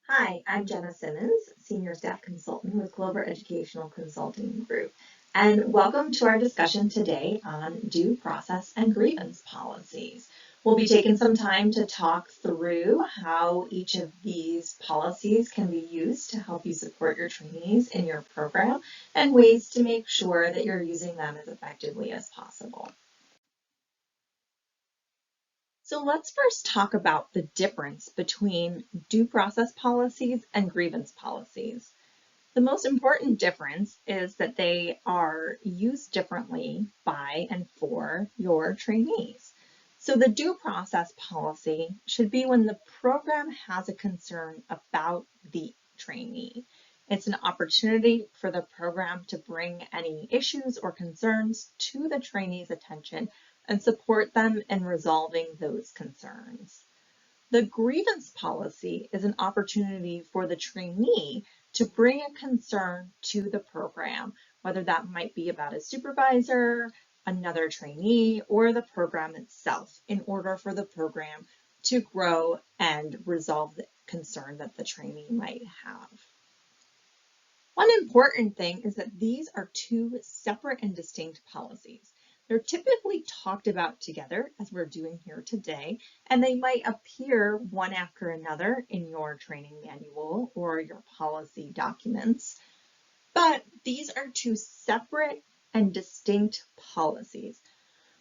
Hi, I'm Jenna Symons, Senior Staff Consultant with Clover Educational Consulting Group, and welcome to our discussion today on due process and grievance policies. We'll be taking some time to talk through how each of these policies can be used to help you support your trainees in your program and ways to make sure that you're using them as effectively as possible. So let's first talk about the difference between due process policies and grievance policies. The most important difference is that they are used differently by and for your trainees. So the due process policy should be when the program has a concern about the trainee. It's an opportunity for the program to bring any issues or concerns to the trainee's attention and support them in resolving those concerns. The grievance policy is an opportunity for the trainee to bring a concern to the program, whether that might be about a supervisor, another trainee, or the program itself, in order for the program to grow and resolve the concern that the trainee might have. One important thing is that these are two separate and distinct policies. They're typically talked about together, as we're doing here today, and they might appear one after another in your training manual or your policy documents. But these are two separate and distinct policies.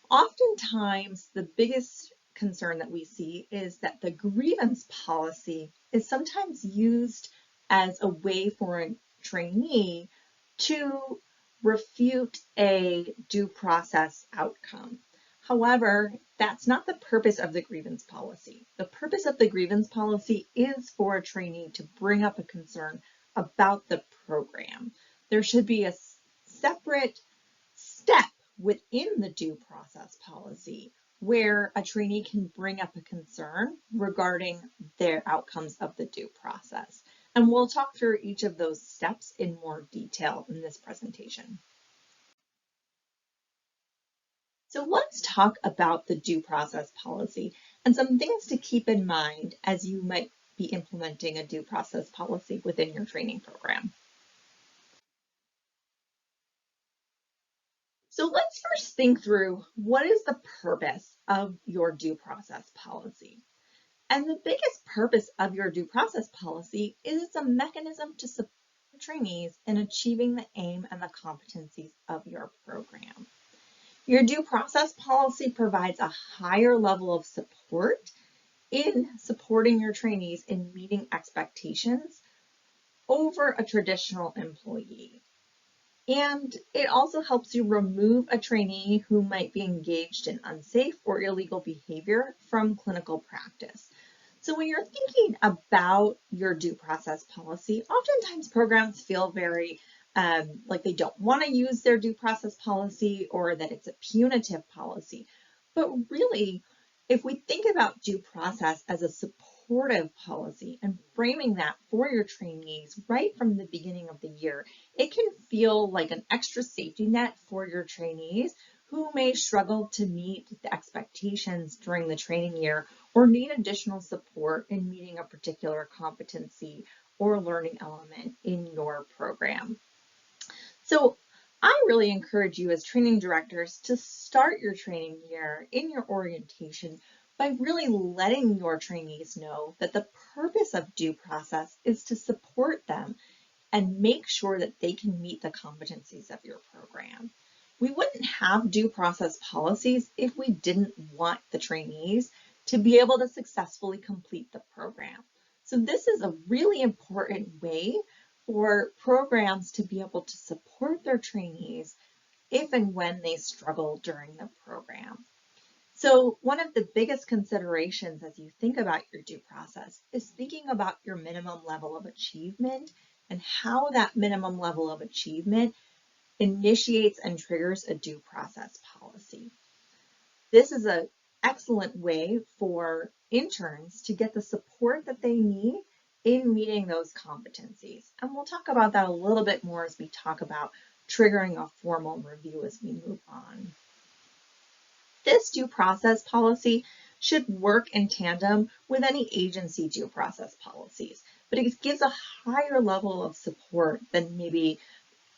Oftentimes, the biggest concern that we see is that the grievance policy is sometimes used as a way for a trainee to refute a due process outcome. However, that's not the purpose of the grievance policy. The purpose of the grievance policy is for a trainee to bring up a concern about the program. There should be a separate step within the due process policy where a trainee can bring up a concern regarding their outcomes of the due process. And we'll talk through each of those steps in more detail in this presentation. So let's talk about the due process policy and some things to keep in mind as you might be implementing a due process policy within your training program. So let's first think through what is the purpose of your due process policy. And the biggest purpose of your due process policy is it's a mechanism to support trainees in achieving the aim and the competencies of your program. Your due process policy provides a higher level of support in supporting your trainees in meeting expectations over a traditional employee. And it also helps you remove a trainee who might be engaged in unsafe or illegal behavior from clinical practice. So when you're thinking about your due process policy, oftentimes programs feel very like they don't want to use their due process policy or that it's a punitive policy. But really, if we think about due process as a supportive policy and framing that for your trainees right from the beginning of the year, it can feel like an extra safety net for your trainees who may struggle to meet the expectations during the training year or need additional support in meeting a particular competency or learning element in your program. So I really encourage you as training directors to start your training year in your orientation by really letting your trainees know that the purpose of due process is to support them and make sure that they can meet the competencies of your program. We wouldn't have due process policies if we didn't want the trainees to be able to successfully complete the program. So this is a really important way for programs to be able to support their trainees if and when they struggle during the program. So one of the biggest considerations as you think about your due process is thinking about your minimum level of achievement and how that minimum level of achievement initiates and triggers a due process policy. This is an excellent way for interns to get the support that they need in meeting those competencies. And we'll talk about that a little bit more as we talk about triggering a formal review as we move on. This due process policy should work in tandem with any agency due process policies. but it gives a higher level of support than maybe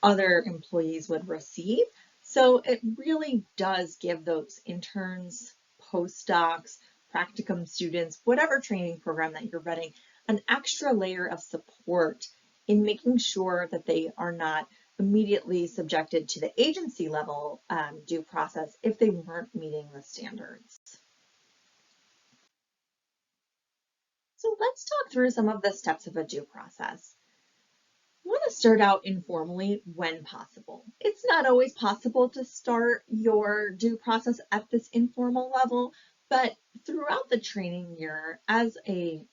other employees would receive. So it really does give those interns, postdocs, practicum students, whatever training program that you're running, an extra layer of support in making sure that they are not immediately subjected to the agency level due process if they weren't meeting the standards. So let's talk through some of the steps of a due process. I want to start out informally when possible. It's not always possible to start your due process at this informal level, but throughout the training year, as a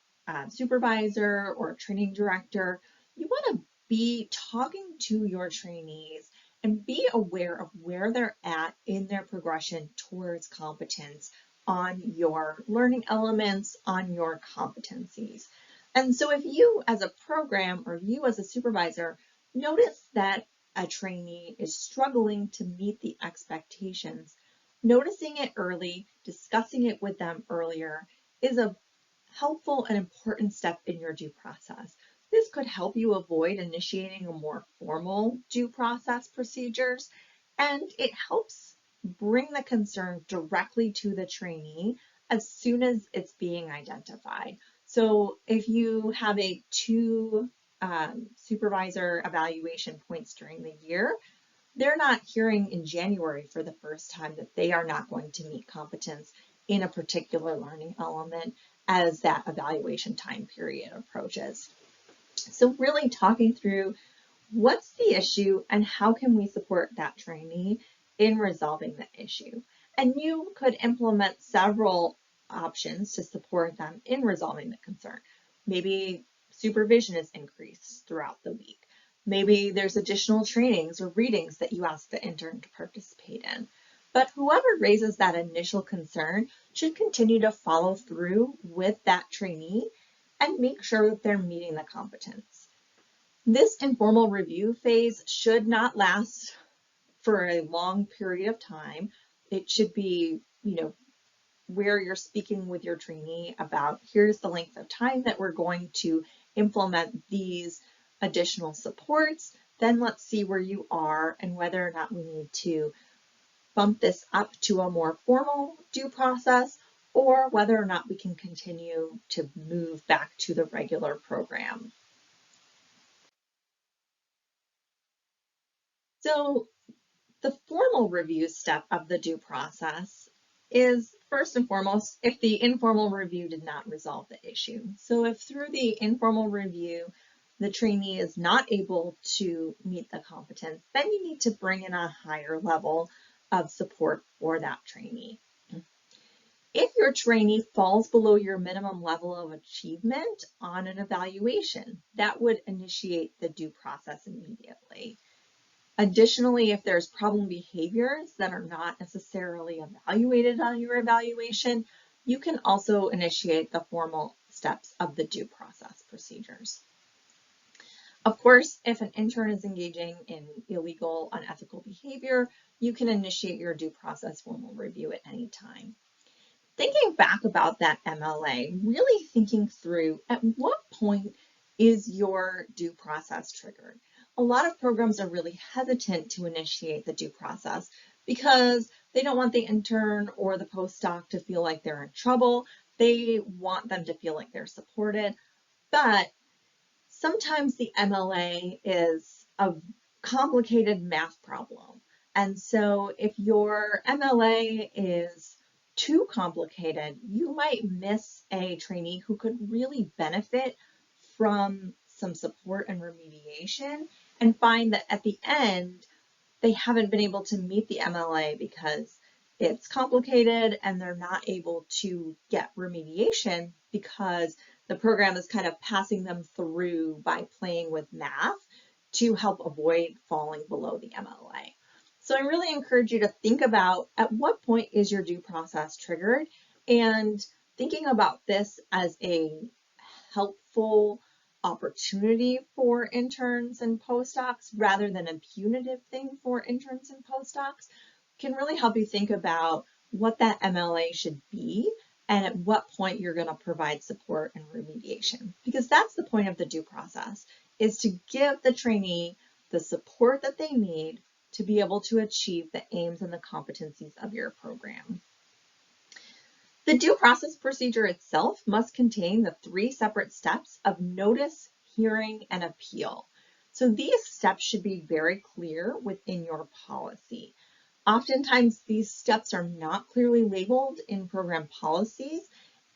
supervisor or a training director, you want to be talking to your trainees and be aware of where they're at in their progression towards competence on your learning elements, on your competencies. And so if you as a program or you as a supervisor notice that a trainee is struggling to meet the expectations, noticing it early, discussing it with them earlier is a helpful and important step in your due process. This could help you avoid initiating a more formal due process procedures, and it helps bring the concern directly to the trainee as soon as it's being identified. So if you have a two supervisor evaluation points during the year, they're not hearing in January for the first time that they are not going to meet competence in a particular learning element as that evaluation time period approaches. So really talking through what's the issue and how can we support that trainee in resolving the issue. And you could implement several options to support them in resolving the concern. Maybe supervision is increased throughout the week. Maybe there's additional trainings or readings that you ask the intern to participate in. But whoever raises that initial concern should continue to follow through with that trainee and make sure that they're meeting the competence. This informal review phase should not last for a long period of time. It should be, where you're speaking with your trainee about here's the length of time that we're going to implement these additional supports. Then let's see where you are and whether or not we need to bump this up to a more formal due process or whether or not we can continue to move back to the regular program. So the formal review step of the due process is first and foremost if the informal review did not resolve the issue. So if through the informal review the trainee is not able to meet the competence, then you need to bring in a higher level of support for that trainee. If your trainee falls below your minimum level of achievement on an evaluation, that would initiate the due process immediately. Additionally, if there's problem behaviors that are not necessarily evaluated on your evaluation, you can also initiate the formal steps of the due process procedures. Of course, if an intern is engaging in illegal, unethical behavior, you can initiate your due process formal review at any time. Thinking back about that MLA, really thinking through at what point is your due process triggered? A lot of programs are really hesitant to initiate the due process because they don't want the intern or the postdoc to feel like they're in trouble. They want them to feel like they're supported. But sometimes the MLA is a complicated math problem. And so if your MLA is too complicated, you might miss a trainee who could really benefit from some support and remediation and find that at the end, they haven't been able to meet the MLA because it's complicated and they're not able to get remediation because the program is kind of passing them through by playing with math to help avoid falling below the MLA. So I really encourage you to think about at what point is your due process triggered and thinking about this as a helpful opportunity for interns and postdocs rather than a punitive thing for interns and postdocs can really help you think about what that MLA should be and at what point you're going to provide support and remediation. Because that's the point of the due process, is to give the trainee the support that they need to be able to achieve the aims and the competencies of your program. The due process procedure itself must contain the 3 separate steps of notice, hearing, and appeal. So these steps should be very clear within your policy. Oftentimes, these steps are not clearly labeled in program policies,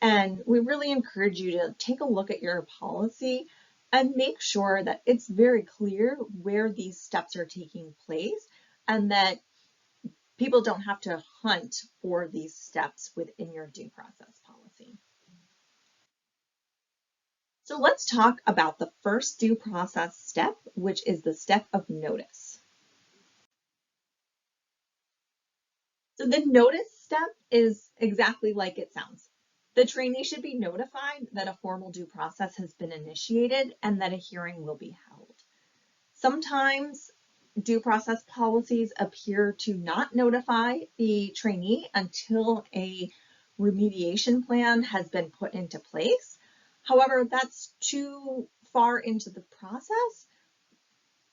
and we really encourage you to take a look at your policy and make sure that it's very clear where these steps are taking place and that people don't have to hunt for these steps within your due process policy. So let's talk about the first due process step, which is the step of notice. So the notice step is exactly like it sounds. The trainee should be notified that a formal due process has been initiated and that a hearing will be held. Sometimes due process policies appear to not notify the trainee until a remediation plan has been put into place. However, that's too far into the process,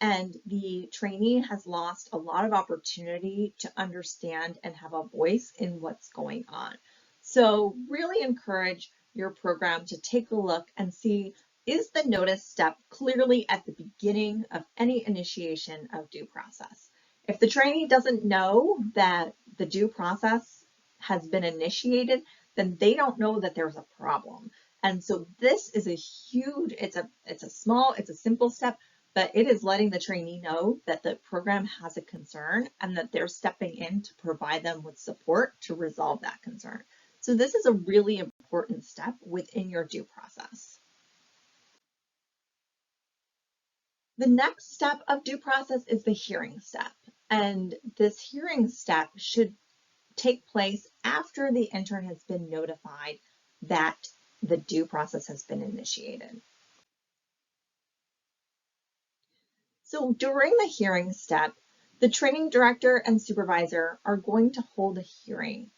and the trainee has lost a lot of opportunity to understand and have a voice in what's going on. So really encourage your program to take a look and see, is the notice step clearly at the beginning of any initiation of due process? If the trainee doesn't know that the due process has been initiated, then they don't know that there's a problem. And so this is a huge, it's a simple step, but it is letting the trainee know that the program has a concern and that they're stepping in to provide them with support to resolve that concern. So this is a really important step within your due process. The next step of due process is the hearing step. And this hearing step should take place after the intern has been notified that the due process has been initiated. So during the hearing step, the training director and supervisor are going to hold a hearing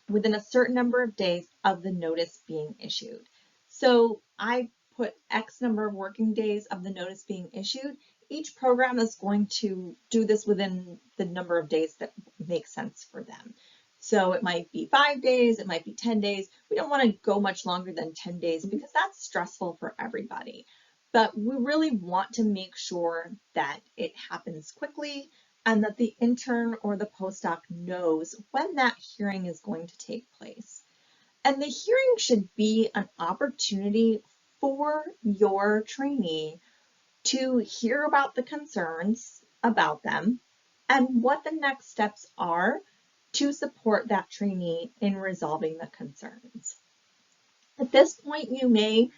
within a certain number of days of the notice being issued. So I put X number of working days of the notice being issued. Each program is going to do this within the number of days that makes sense for them. So it might be 5 days, it might be 10 days. We don't want to go much longer than 10 days because that's stressful for everybody. But we really want to make sure that it happens quickly and that the intern or the postdoc knows when that hearing is going to take place. And the hearing should be an opportunity for your trainee to hear about the concerns about them and what the next steps are to support that trainee in resolving the concerns. At this point, you may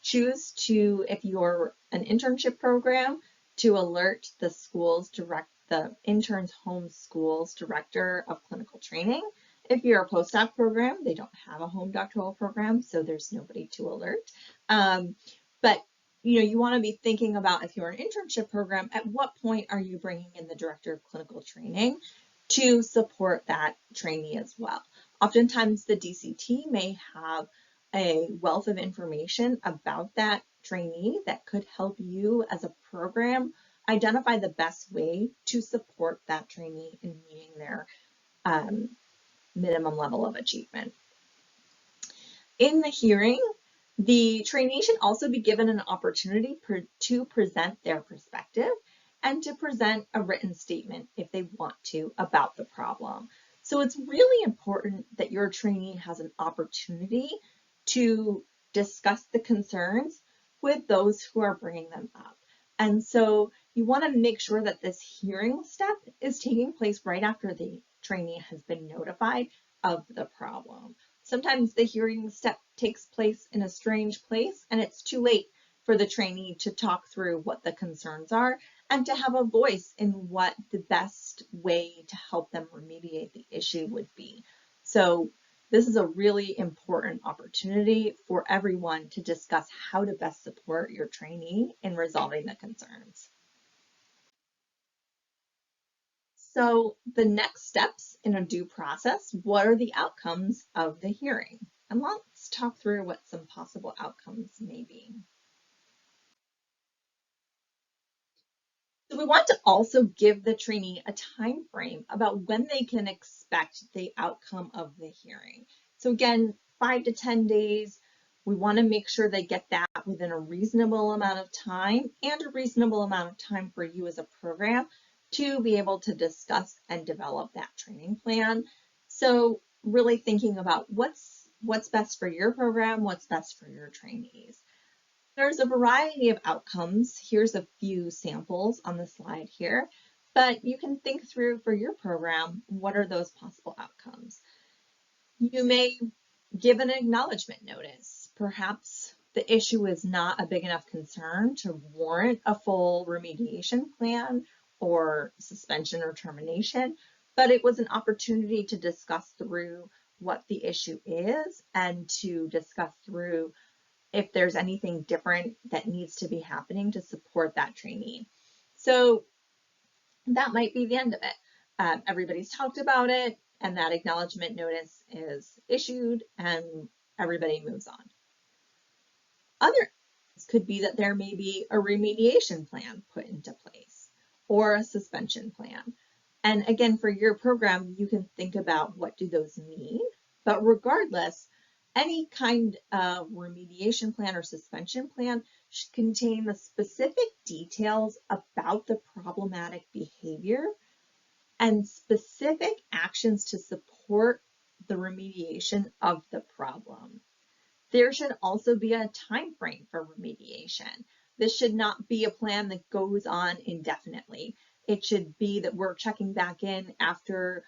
choose to, if you're an internship program, to alert the intern's home school's director of clinical training. If you're a postdoc program, they don't have a home doctoral program, so there's nobody to alert. But you want to be thinking about, if you're an internship program, at what point are you bringing in the director of clinical training to support that trainee as well? Oftentimes, the DCT may have a wealth of information about that trainee that could help you as a program identify the best way to support that trainee in meeting their minimum level of achievement. In the hearing, the trainee should also be given an opportunity to present their perspective and to present a written statement if they want to about the problem. So it's really important that your trainee has an opportunity to discuss the concerns with those who are bringing them up. And so you want to make sure that this hearing step is taking place right after the trainee has been notified of the problem. Sometimes the hearing step takes place in a strange place and it's too late for the trainee to talk through what the concerns are and to have a voice in what the best way to help them remediate the issue would be. So this is a really important opportunity for everyone to discuss how to best support your trainee in resolving the concerns. So the next steps in a due process, what are the outcomes of the hearing? And let's talk through what some possible outcomes may be. So we want to also give the trainee a time frame about when they can expect the outcome of the hearing. So again, 5 to 10 days. We want to make sure they get that within a reasonable amount of time and a reasonable amount of time for you as a program to be able to discuss and develop that training plan. So really thinking about what's best for your program, what's best for your trainees. There's a variety of outcomes. Here's a few samples on the slide here, but you can think through for your program, what are those possible outcomes? You may give an acknowledgement notice. Perhaps the issue is not a big enough concern to warrant a full remediation plan or suspension or termination, but it was an opportunity to discuss through what the issue is and to discuss through if there's anything different that needs to be happening to support that trainee. So that might be the end of it. Everybody's talked about it, and that acknowledgement notice is issued, and everybody moves on. Other could be that there may be a remediation plan put into place or a suspension plan. And again, for your program, you can think about what do those mean, but regardless, any kind of remediation plan or suspension plan should contain the specific details about the problematic behavior and specific actions to support the remediation of the problem. There should also be a time frame for remediation. This should not be a plan that goes on indefinitely. It should be that we're checking back in after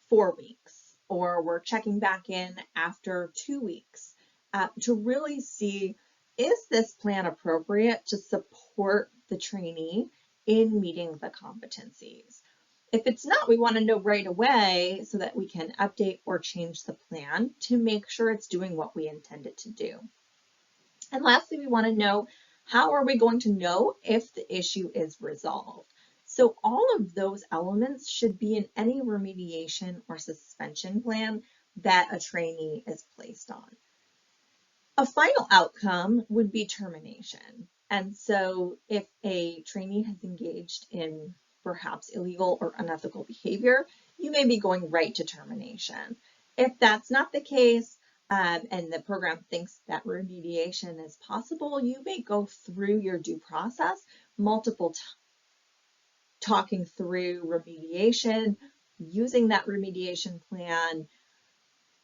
4 weeks, or we're checking back in after 2 weeks to really see, is this plan appropriate to support the trainee in meeting the competencies? If it's not, we want to know right away so that we can update or change the plan to make sure it's doing what we intend it to do. And lastly, we want to know, how are we going to know if the issue is resolved? So all of those elements should be in any remediation or suspension plan that a trainee is placed on. A final outcome would be termination. And so if a trainee has engaged in perhaps illegal or unethical behavior, you may be going right to termination. If that's not the case, and the program thinks that remediation is possible, you may go through your due process multiple times, talking through remediation, using that remediation plan,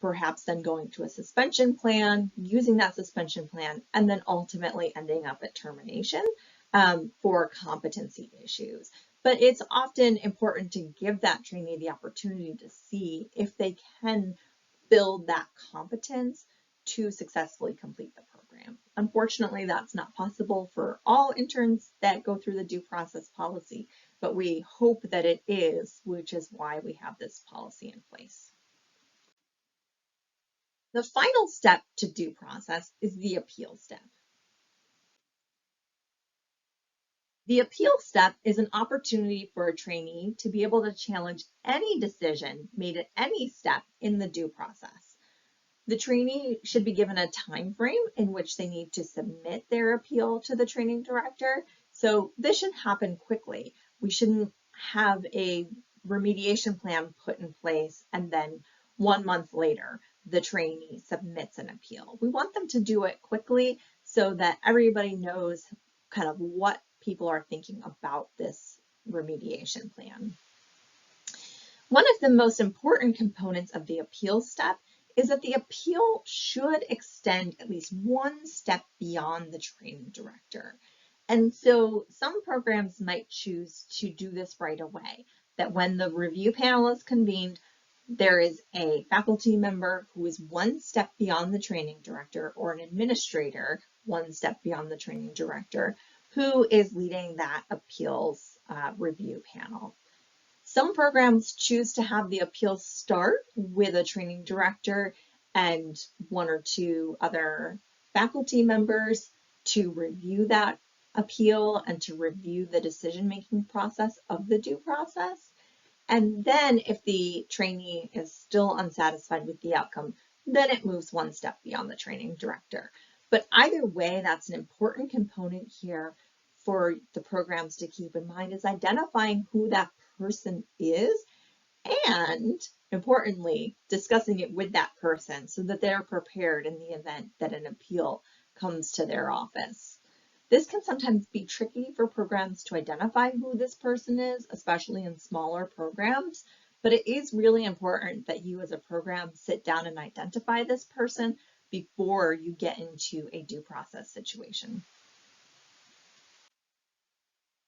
perhaps then going to a suspension plan, using that suspension plan, and then ultimately ending up at termination for competency issues. But it's often important to give that trainee the opportunity to see if they can build that competence to successfully complete the program. Unfortunately, that's not possible for all interns that go through the due process policy, but we hope that it is, which is why we have this policy in place. The final step to due process is the appeal step. The appeal step is an opportunity for a trainee to be able to challenge any decision made at any step in the due process. The trainee should be given a time frame in which they need to submit their appeal to the training director. So this should happen quickly. We shouldn't have a remediation plan put in place and then 1 month later, the trainee submits an appeal. We want them to do it quickly so that everybody knows kind of what people are thinking about this remediation plan. One of the most important components of the appeal step is that the appeal should extend at least 1 step beyond the training director. And so some programs might choose to do this right away, that when the review panel is convened, there is a faculty member who is 1 step beyond the training director, or an administrator 1 step beyond the training director, who is leading that appeals review panel. Some programs choose to have the appeal start with a training director and 1 or 2 other faculty members to review that appeal and to review the decision-making process of the due process. And then if the trainee is still unsatisfied with the outcome, then it moves one step beyond the training director. But either way, that's an important component here for the programs to keep in mind, is identifying who that person is and, importantly, discussing it with that person so that they're prepared in the event that an appeal comes to their office. This can sometimes be tricky for programs to identify who this person is, especially in smaller programs, but it is really important that you as a program sit down and identify this person before you get into a due process situation.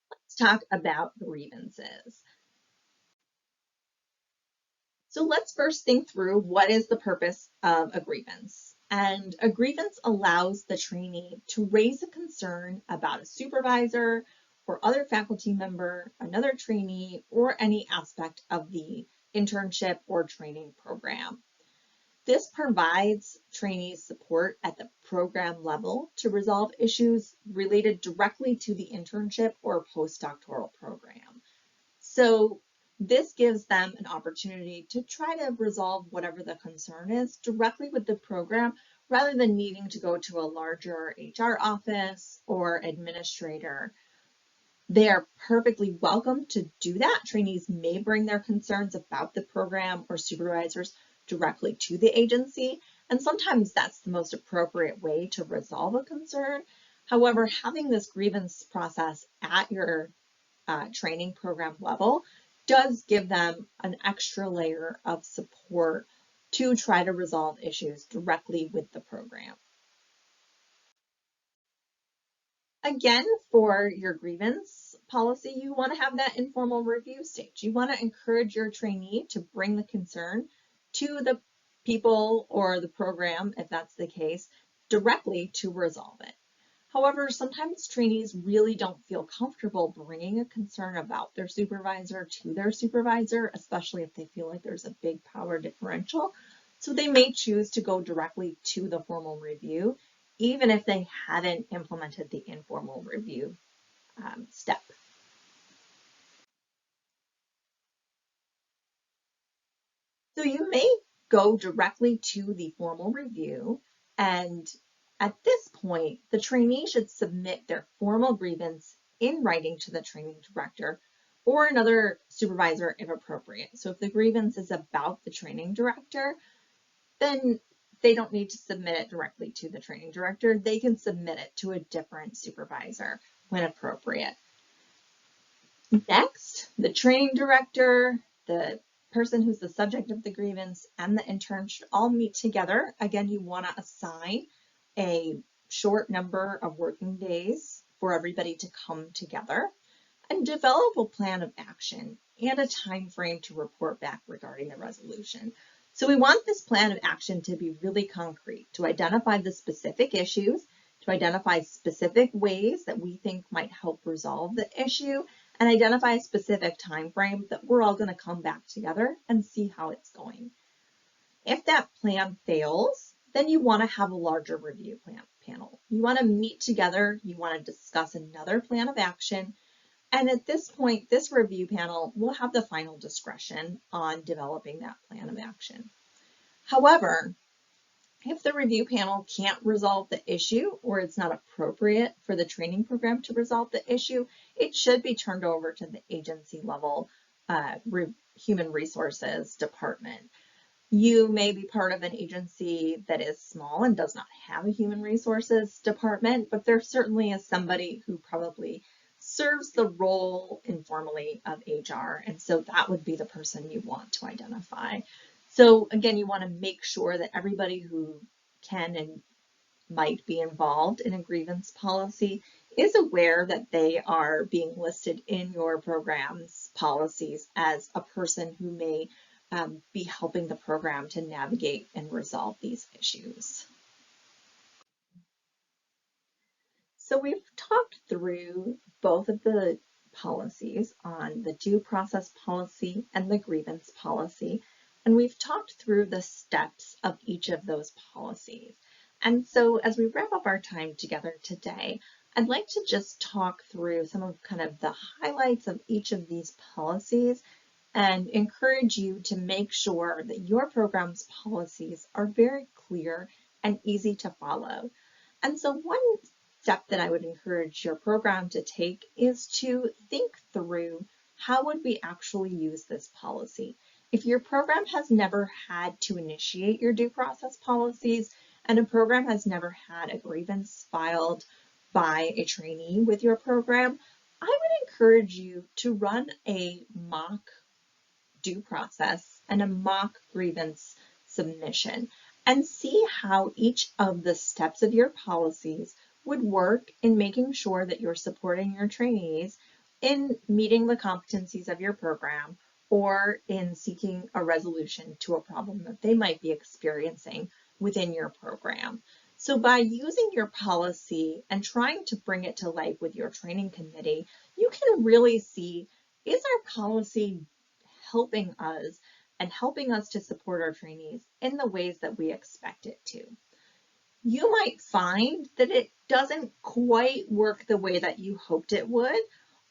Let's talk about grievances. So let's first think through what is the purpose of a grievance. And a grievance allows the trainee to raise a concern about a supervisor or other faculty member, another trainee, or any aspect of the internship or training program. This provides trainees support at the program level to resolve issues related directly to the internship or postdoctoral program. So this gives them an opportunity to try to resolve whatever the concern is directly with the program rather than needing to go to a larger HR office or administrator. They are perfectly welcome to do that. Trainees may bring their concerns about the program or supervisors directly to the agency, and sometimes that's the most appropriate way to resolve a concern. However, having this grievance process at your training program level does give them an extra layer of support to try to resolve issues directly with the program. Again, for your grievance policy, you want to have that informal review stage. You want to encourage your trainee to bring the concern to the people or the program, if that's the case, directly to resolve it. However, sometimes trainees really don't feel comfortable bringing a concern about their supervisor to their supervisor, especially if they feel like there's a big power differential. So they may choose to go directly to the formal review, even if they hadn't implemented the informal review step. So you may go directly to the formal review, and at this point, the trainee should submit their formal grievance in writing to the training director or another supervisor if appropriate. So if the grievance is about the training director, then they don't need to submit it directly to the training director. They can submit it to a different supervisor when appropriate. Next, the training director, the person who's the subject of the grievance, and the intern should all meet together. Again, you want to assign a short number of working days for everybody to come together and develop a plan of action and a time frame to report back regarding the resolution. So we want this plan of action to be really concrete, to identify the specific issues, to identify specific ways that we think might help resolve the issue, and identify a specific time frame that we're all going to come back together and see how it's going. If that plan fails, then you want to have a larger review panel. You want to meet together, you want to discuss another plan of action, and at this point, this review panel will have the final discretion on developing that plan of action. However, if the review panel can't resolve the issue or it's not appropriate for the training program to resolve the issue, it should be turned over to the agency level human resources department. You may be part of an agency that is small and does not have a human resources department, but there certainly is somebody who probably serves the role informally of HR, and so that would be the person you want to identify. So again, you want to make sure that everybody who can and might be involved in a grievance policy is aware that they are being listed in your program's policies as a person who may be helping the program to navigate and resolve these issues. So we've talked through both of the policies on the due process policy and the grievance policy, and we've talked through the steps of each of those policies. And so as we wrap up our time together today, I'd like to just talk through some of kind of the highlights of each of these policies and encourage you to make sure that your program's policies are very clear and easy to follow. And so one step that I would encourage your program to take is to think through, how would we actually use this policy? If your program has never had to initiate your due process policies, and a program has never had a grievance filed by a trainee with your program, I would encourage you to run a mock due process and a mock grievance submission and see how each of the steps of your policies would work in making sure that you're supporting your trainees in meeting the competencies of your program or in seeking a resolution to a problem that they might be experiencing within your program. So by using your policy and trying to bring it to life with your training committee, you can really see, is our policy helping us and helping us to support our trainees in the ways that we expect it to? You might find that it doesn't quite work the way that you hoped it would,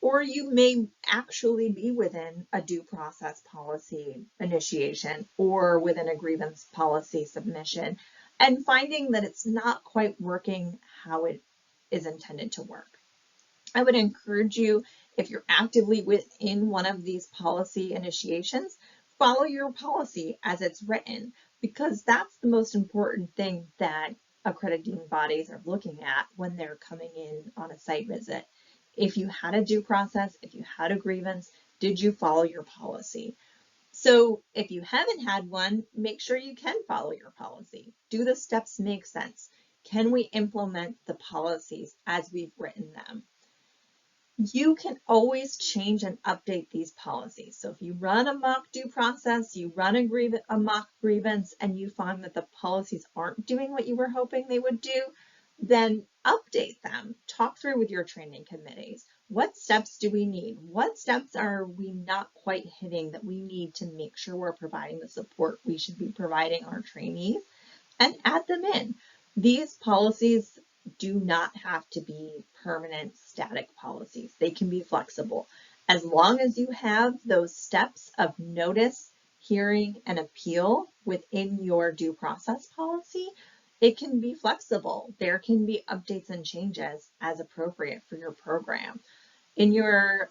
or you may actually be within a due process policy initiation or within a grievance policy submission and finding that it's not quite working how it is intended to work. I would encourage you, if you're actively within one of these policy initiations, follow your policy as it's written, because that's the most important thing that accrediting bodies are looking at when they're coming in on a site visit. If you had a due process, if you had a grievance, did you follow your policy? So if you haven't had one, make sure you can follow your policy. Do the steps make sense? Can we implement the policies as we've written them? You can always change and update these policies. So if you run a mock due process, you run a mock grievance, and you find that the policies aren't doing what you were hoping they would do, then update them. Talk through with your training committees. What steps do we need? What steps are we not quite hitting that we need to make sure we're providing the support we should be providing our trainees? And add them in. These policies do not have to be permanent static policies. They can be flexible. As long as you have those steps of notice, hearing, and appeal within your due process policy, it can be flexible. There can be updates and changes as appropriate for your program. In your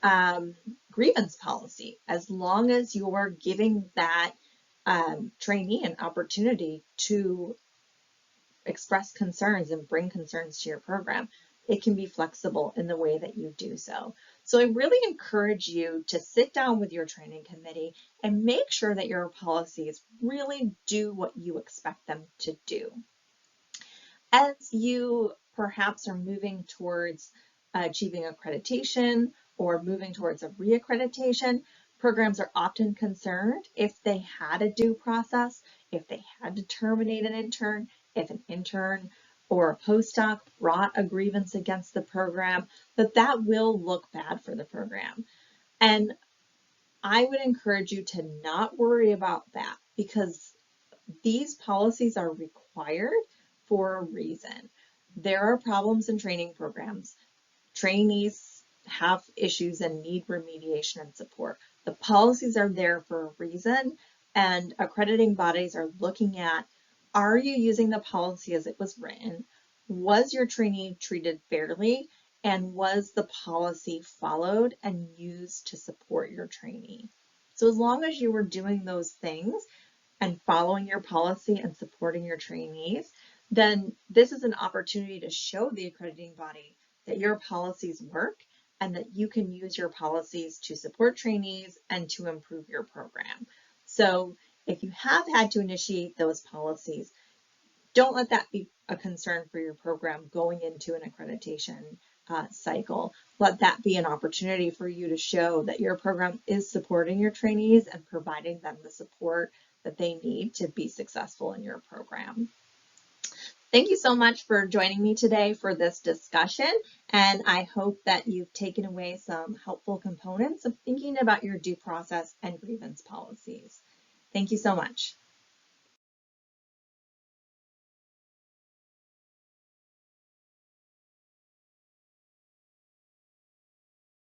grievance policy, as long as you're giving that trainee an opportunity to express concerns and bring concerns to your program, it can be flexible in the way that you do so. So I really encourage you to sit down with your training committee and make sure that your policies really do what you expect them to do. As you perhaps are moving towards achieving accreditation or moving towards a reaccreditation, programs are often concerned if they had a due process, if they had to terminate an intern, if an intern or a postdoc brought a grievance against the program, that will look bad for the program. And I would encourage you to not worry about that, because these policies are required for a reason. There are problems in training programs. Trainees have issues and need remediation and support. The policies are there for a reason, and accrediting bodies are looking at, are you using the policy as it was written? Was your trainee treated fairly? And was the policy followed and used to support your trainee? So as long as you were doing those things and following your policy and supporting your trainees, then this is an opportunity to show the accrediting body that your policies work and that you can use your policies to support trainees and to improve your program. So if you have had to initiate those policies, don't let that be a concern for your program going into an accreditation cycle. Let that be an opportunity for you to show that your program is supporting your trainees and providing them the support that they need to be successful in your program. Thank you so much for joining me today for this discussion, and I hope that you've taken away some helpful components of thinking about your due process and grievance policies. Thank you so much.